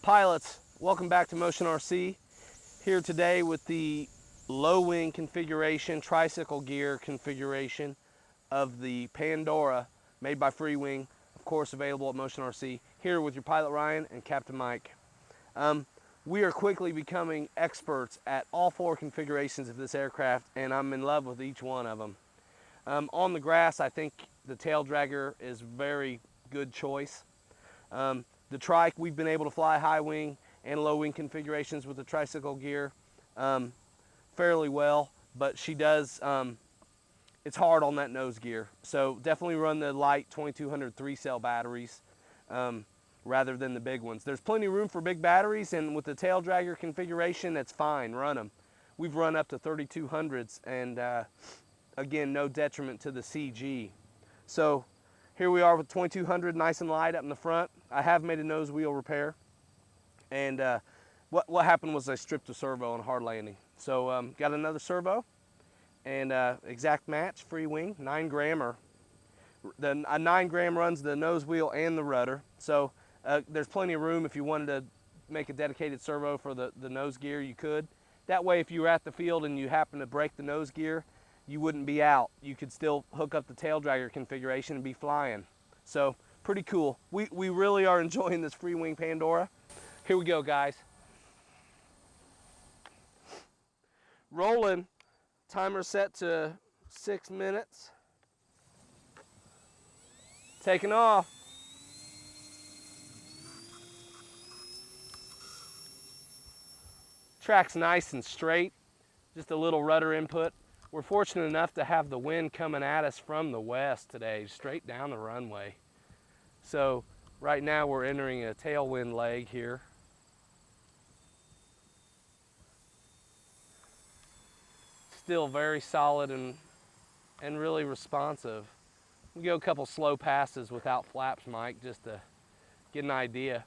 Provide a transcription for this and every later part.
Pilots, welcome back to Motion RC. Here today with the low wing configuration, tricycle gear configuration of the Pandora made by Freewing, of course available at Motion RC. Here with your pilot Ryan and Captain Mike. We are quickly becoming experts at all four configurations of this aircraft, and I'm in love with each one of them. On the grass, I think the tail dragger is a very good choice. The trike, we've been able to fly high wing and low wing configurations with the tricycle gear fairly well, but she does, it's hard on that nose gear. So definitely run the light 2200 3-cell batteries rather than the big ones. There's plenty of room for big batteries, and with the tail dragger configuration, that's fine, run them. We've run up to 3200s, and again, no detriment to the CG. So here we are with 2200, nice and light up in the front. I have made a nose wheel repair, and what happened was I stripped a servo on hard landing. So got another servo, and exact match, Freewing, 9 grammer. A 9 gram runs the nose wheel and the rudder. So there's plenty of room. If you wanted to make a dedicated servo for the nose gear, you could. That way, if you were at the field and you happen to break the nose gear, you wouldn't be out. You could still hook up the tail dragger configuration and be flying. So pretty cool. We really are enjoying this Freewing Pandora. Here we go, guys. Rolling, timer set to 6 minutes. Taking off. Track's nice and straight, just a little rudder input. We're fortunate enough to have the wind coming at us from the west today, straight down the runway. So right now we're entering a tailwind leg here. Still very solid and really responsive. We go a couple slow passes without flaps, Mike, just to get an idea.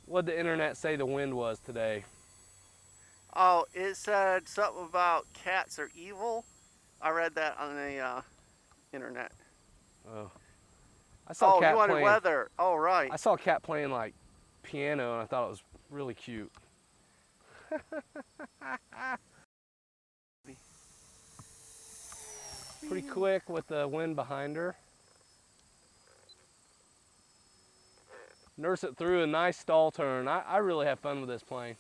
What'd the internet say the wind was today? Oh, it said something about cats are evil. I read that on the internet. Oh, I saw Cat you wanted playing, weather. Oh, right. I saw a cat playing like piano, and I thought it was really cute. Pretty quick with the wind behind her. Nurse it through a nice stall turn. I really have fun with this plane.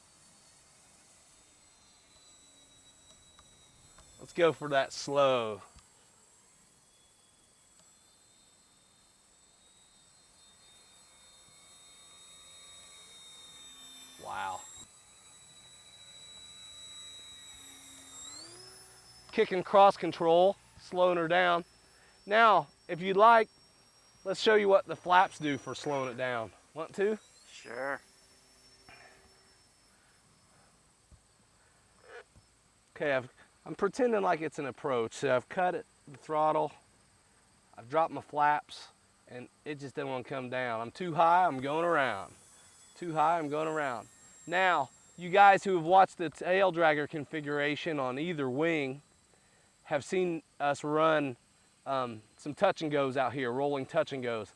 Let's go for that slow. Wow. Kicking cross control, slowing her down. Now, if you'd like, let's show you what the flaps do for slowing it down. Want to? Sure. Okay, I'm pretending like it's an approach. So I've cut it, the throttle, I've dropped my flaps, and it just didn't want to come down. I'm too high, I'm going around. Too high, I'm going around. Now, you guys who have watched the tail dragger configuration on either wing have seen us run some touch and goes out here, rolling touch and goes.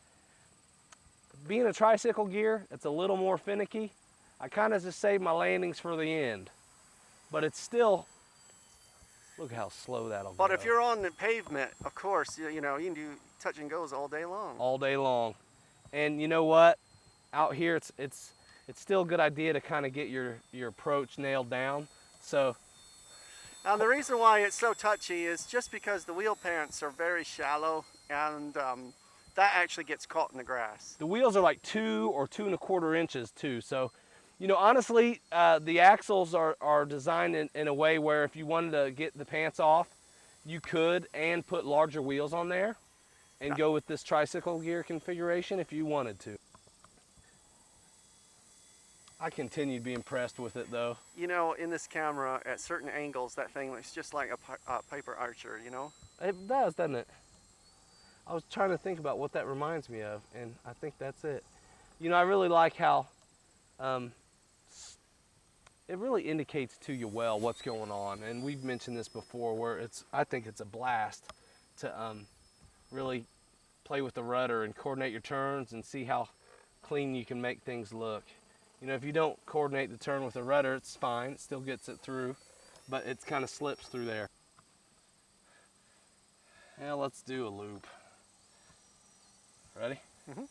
Being a tricycle gear, it's a little more finicky. I kind of just save my landings for the end, but it's still, look how slow that'll go. But if you're on the pavement, of course, you know, you can do touch and goes all day long. All day long. And you know what? Out here, it's still a good idea to kind of get your approach nailed down. So. Now the reason why it's so touchy is just because the wheel parents are very shallow, and that actually gets caught in the grass. The wheels are like 2 or 2 1/4 inches too. So, you know, honestly, the axles are designed in a way where if you wanted to get the pants off, you could, and put larger wheels on there and go with this tricycle gear configuration if you wanted to. I continue to be impressed with it though. You know, in this camera, at certain angles, that thing looks just like a Piper Archer, you know? It does, doesn't it? I was trying to think about what that reminds me of, and I think that's it. You know, I really like how it really indicates to you well what's going on, and we've mentioned this before, where I think it's a blast to really play with the rudder and coordinate your turns and see how clean you can make things look. You know, if you don't coordinate the turn with the rudder, it's fine. It still gets it through, but it kind of slips through there. Now let's do a loop. Ready? Mm-hmm.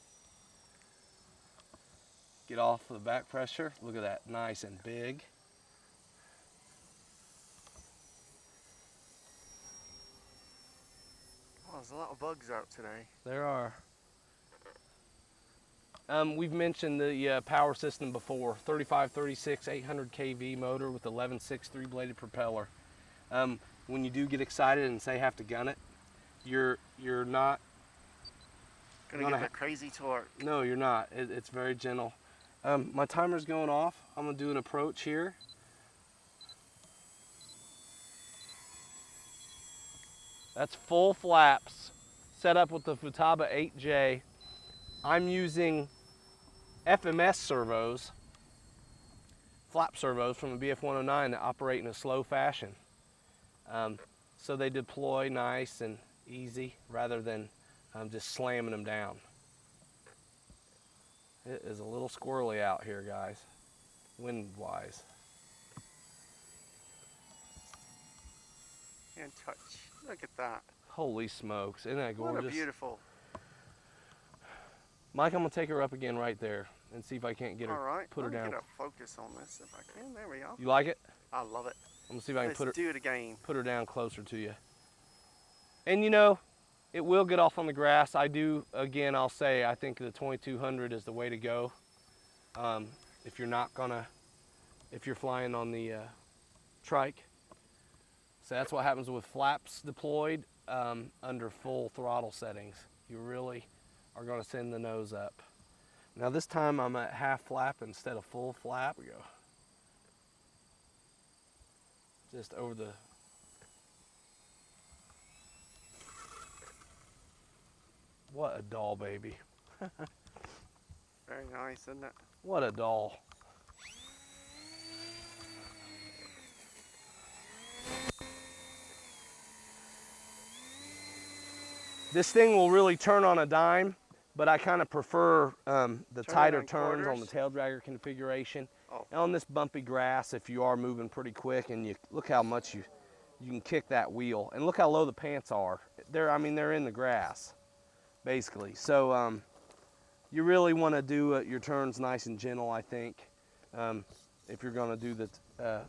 Get off the back pressure. Look at that, nice and big. Oh, there's a lot of bugs out today. There are. We've mentioned the power system before. 35, 36, 800 kV motor with 11.6 three-bladed propeller. When you do get excited and say have to gun it, you're not Gonna get that crazy torque. No, you're not. It's very gentle. My timer's going off. I'm gonna do an approach here. That's full flaps set up with the Futaba 8J. I'm using FMS servos, flap servos from the BF-109 that operate in a slow fashion. So they deploy nice and easy rather than just slamming them down. It is a little squirrely out here, guys, wind-wise. And touch. Look at that. Holy smokes, isn't that gorgeous? What a beautiful. Mike, I'm gonna take her up again right there and see if I can't get her, All right. put her down. Get a focus on this if I can. There we go. You like it? I love it. I'm gonna see if I can Let's do it again. put her down closer to you. And you know, it will get off on the grass. I do, again, I'll say, I think the 2200 is the way to go. If you're flying on the trike. So that's what happens with flaps deployed under full throttle settings. You really are gonna send the nose up. Now this time I'm at half flap instead of full flap. We go. Just over the. What a doll, baby. Very nice, isn't it? What a doll. This thing will really turn on a dime, but I kind of prefer the tighter turns on the tail dragger configuration. Oh. And on this bumpy grass, if you are moving pretty quick, and you look how much you can kick that wheel, and look how low the pants are. They're in the grass, basically. So you really want to do your turns nice and gentle, I think, if you're going to do the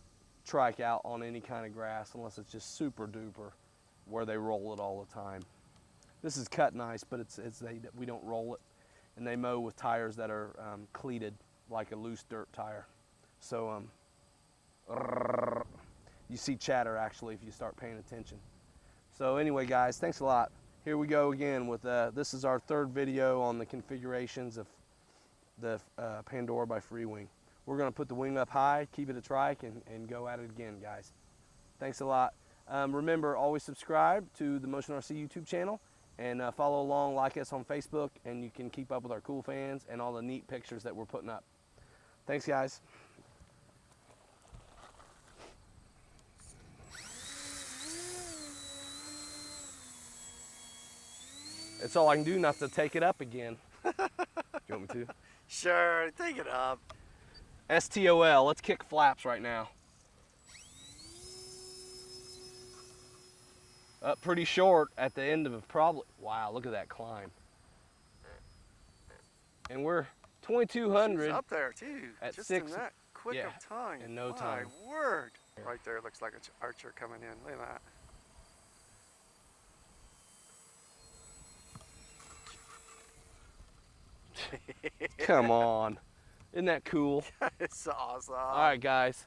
trike out on any kind of grass, unless it's just super duper where they roll it all the time. This is cut nice, but we don't roll it, and they mow with tires that are cleated like a loose dirt tire. So you see chatter actually if you start paying attention. So anyway, guys, thanks a lot. Here we go again with this is our third video on the configurations of the Pandora by Freewing. We're going to put the wing up high, keep it a trike, and go at it again, guys. Thanks a lot. Remember, always subscribe to the Motion RC YouTube channel. And follow along, like us on Facebook, and you can keep up with our cool fans and all the neat pictures that we're putting up. Thanks, guys. It's all I can do not to take it up again. You want me to? Sure, take it up. STOL, let's kick flaps right now. Up pretty short at the end of probably, wow, look at that climb. And we're 2200. She's up there too, at just 6, in that quick of time. in no time. My word. Right there, looks like an archer coming in, look at that. Come on, isn't that cool? It's awesome. All right, guys.